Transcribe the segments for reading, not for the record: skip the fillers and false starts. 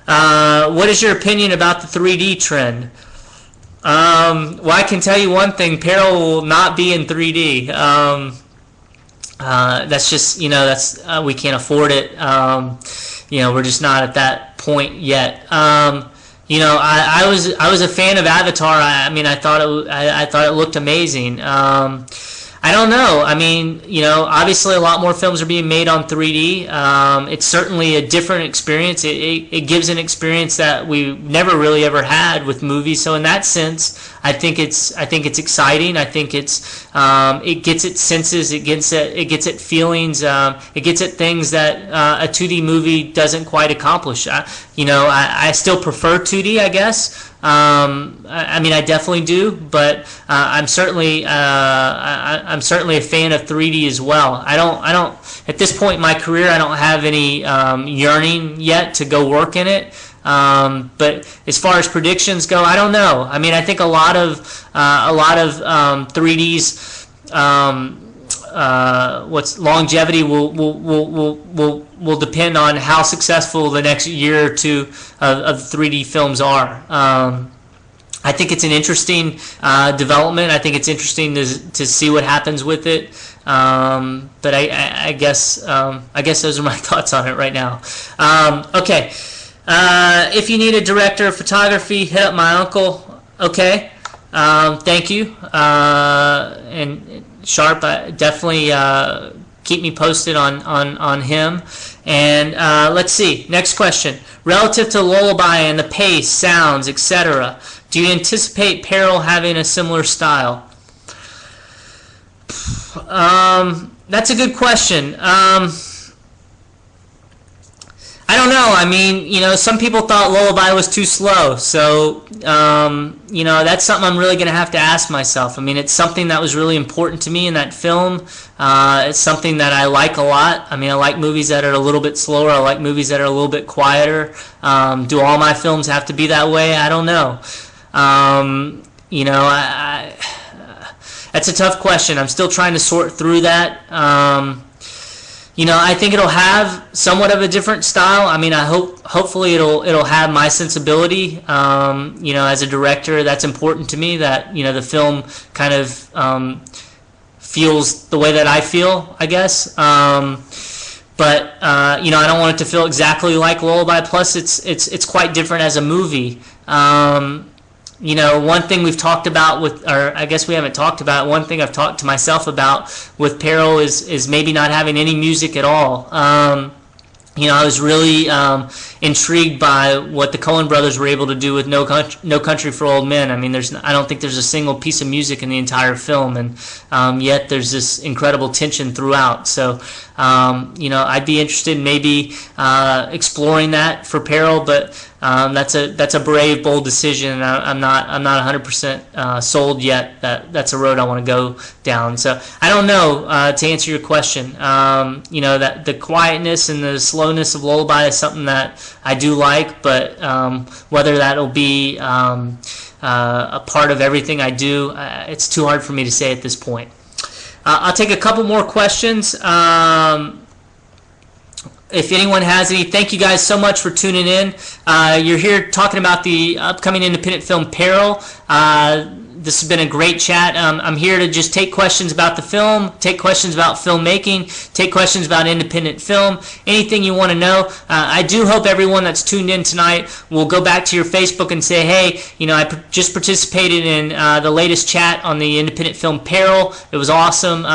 What is your opinion about the 3D trend? Well, I can tell you one thing: Peril will not be in 3D. That's just, that's we can't afford it. We're just not at that point yet. I was a fan of Avatar. I thought it looked amazing. I don't know. Obviously a lot more films are being made on 3D. It's certainly a different experience. It gives an experience that we never really ever had with movies. So in that sense, I think it's exciting. I think it gets at senses. It gets at feelings. It gets at things that a 2D movie doesn't quite accomplish. I still prefer 2D, I guess. I definitely do, but I'm certainly a fan of 3D as well. I don't at this point in my career, I don't have any yearning yet to go work in it. But as far as predictions go, I don't know. I think a lot of 3D's what's longevity will depend on how successful the next year or two of 3D films are. I think it's an interesting development. I think it's interesting to see what happens with it. But I guess those are my thoughts on it right now. Okay. If you need a director of photography, hit up my uncle. Okay. Thank you. And Sharp, definitely keep me posted on him. And let's see. Next question. Relative to Lullaby and the pace, sounds, etc., do you anticipate Peril having a similar style? That's a good question. I don't know. Some people thought Lullaby was too slow, so that's something I'm really going to have to ask myself. It's something that was really important to me in that film. It's something that I like a lot. I like movies that are a little bit slower. I like movies that are a little bit quieter. Do all my films have to be that way? I don't know. That's a tough question. I'm still trying to sort through that. I think it'll have somewhat of a different style. Hopefully it'll have my sensibility. As a director, that's important to me, that, the film kind of feels the way that I feel, I guess. But I don't want it to feel exactly like Lullaby. Plus, it's quite different as a movie. One thing we've talked about or I guess we haven't talked about, one thing I've talked to myself about with Peril is maybe not having any music at all. I was really intrigued by what the Coen brothers were able to do with No Country for Old Men. I don't think there's a single piece of music in the entire film, and yet there's this incredible tension throughout. So, I'd be interested in maybe exploring that for Peril, but that's a brave, bold decision, and I'm not 100% sold yet that that's a road I want to go down. So I don't know. To answer your question, that the quietness and the slowness of Lullaby is something that I do like, but whether that'll be a part of everything I do, it's too hard for me to say at this point. I'll take a couple more questions. If anyone has any, thank you guys so much for tuning in. You're here talking about the upcoming independent film Peril. This has been a great chat. I'm here to just take questions about the film, take questions about filmmaking, take questions about independent film, anything you want to know. I do hope everyone that's tuned in tonight will go back to your Facebook and say, hey, I just participated in the latest chat on the independent film Peril. It was awesome.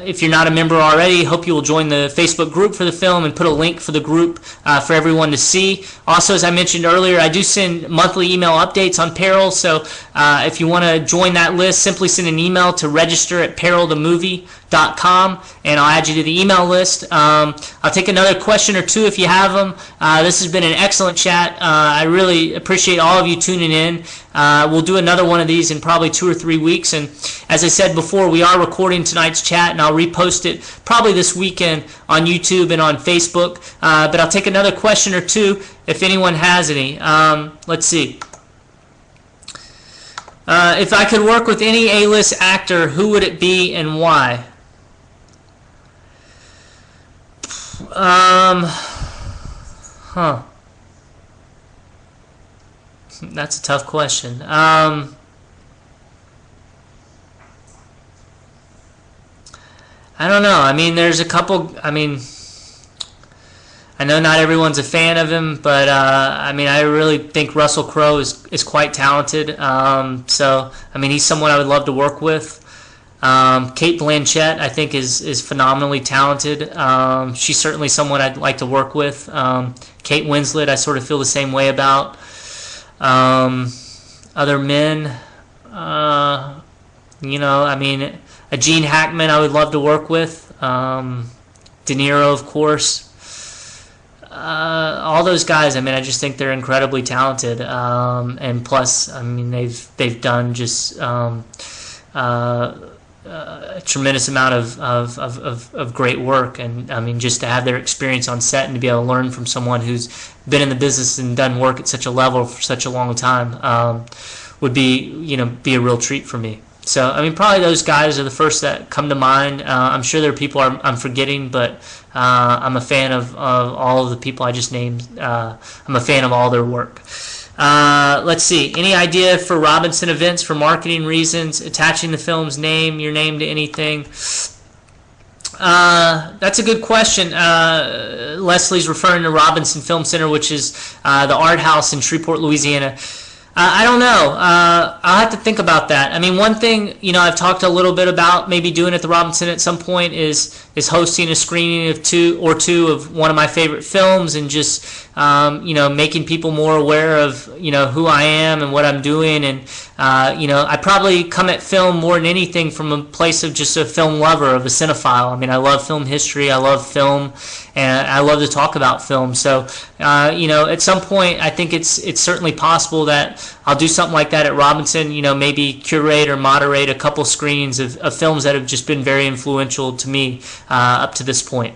If you're not a member already, hope you will join the Facebook group for the film and put a link for the group for everyone to see. Also, as I mentioned earlier, I do send monthly email updates on Peril, so if you want to join that list, simply send an email to register@perilthemovie.com and I'll add you to the email list. I'll take another question or two if you have them. This has been an excellent chat. I really appreciate all of you tuning in. We'll do another one of these in probably 2 or 3 weeks, and as I said before, we are recording tonight's chat, and I'll repost it probably this weekend on YouTube and on Facebook, but I'll take another question or two if anyone has any. Let's see. If I could work with any A-list actor, who would it be and why? That's a tough question. I don't know. I mean, there's a couple. I mean, I know not everyone's a fan of him, but I mean, I really think Russell Crowe is quite talented. So, I mean, he's someone I would love to work with. Kate Blanchett, I think, is phenomenally talented. She's certainly someone I'd like to work with. Kate Winslet, I sort of feel the same way about. Other men, I mean, a Gene Hackman I would love to work with. De Niro, of course. All those guys, I mean, I just think they're incredibly talented. And plus, I mean, they've done just a tremendous amount of great work, and I mean, just to have their experience on set and to be able to learn from someone who's been in the business and done work at such a level for such a long time would be a real treat for me. So I mean, probably those guys are the first that come to mind. I'm sure there are people I'm forgetting, but I'm a fan of all of the people I just named. I'm a fan of all their work. Let's see. Any idea for Robinson Events for marketing reasons? Attaching the film's name, your name to anything? That's a good question. Leslie's referring to Robinson Film Center, which is the art house in Shreveport, Louisiana. I don't know. I'll have to think about that. I mean, one thing I've talked a little bit about maybe doing at the Robinson at some point is hosting a screening of two of one of my favorite films, and just making people more aware of who I am and what I'm doing. And I probably come at film more than anything from a place of just a film lover, of a cinephile. I mean, I love film history, I love film, and I love to talk about film. So at some point I think it's certainly possible that I'll do something like that at Robinson, maybe curate or moderate a couple screenings of films that have just been very influential to me up to this point.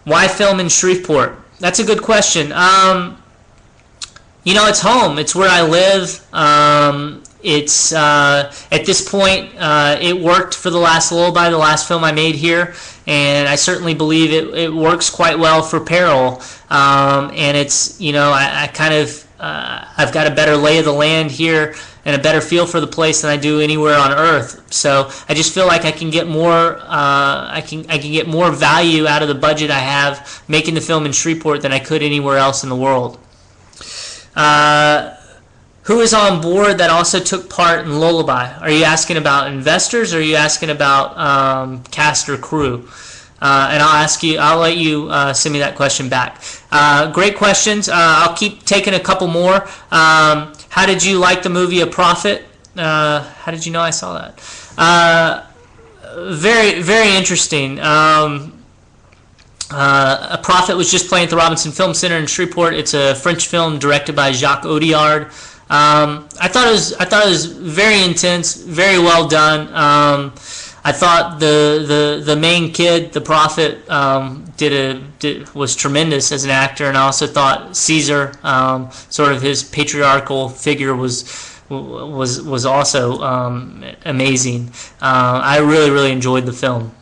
Why film in Shreveport? That's a good question. It's home. It's where I live. It's at this point, it worked for The Last Lullaby, the last film I made here, and I certainly believe it works quite well for Peril. And it's I kind of I've got a better lay of the land here and a better feel for the place than I do anywhere on earth. So I just feel like I can get more I can get more value out of the budget I have making the film in Shreveport than I could anywhere else in the world. Who is on board that also took part in Lullaby? Are you asking about investors, or are you asking about cast or crew? And I'll let you send me that question back. Great questions. I'll keep taking a couple more. How did you like the movie A Prophet? How did you know I saw that? Very, very interesting. A Prophet was just playing at the Robinson Film Center in Shreveport. It's a French film directed by Jacques Audiard. I thought it was very intense, very well done. I thought the main kid, the Prophet, was tremendous as an actor, and I also thought Caesar, sort of his patriarchal figure, was also amazing. I really, really enjoyed the film.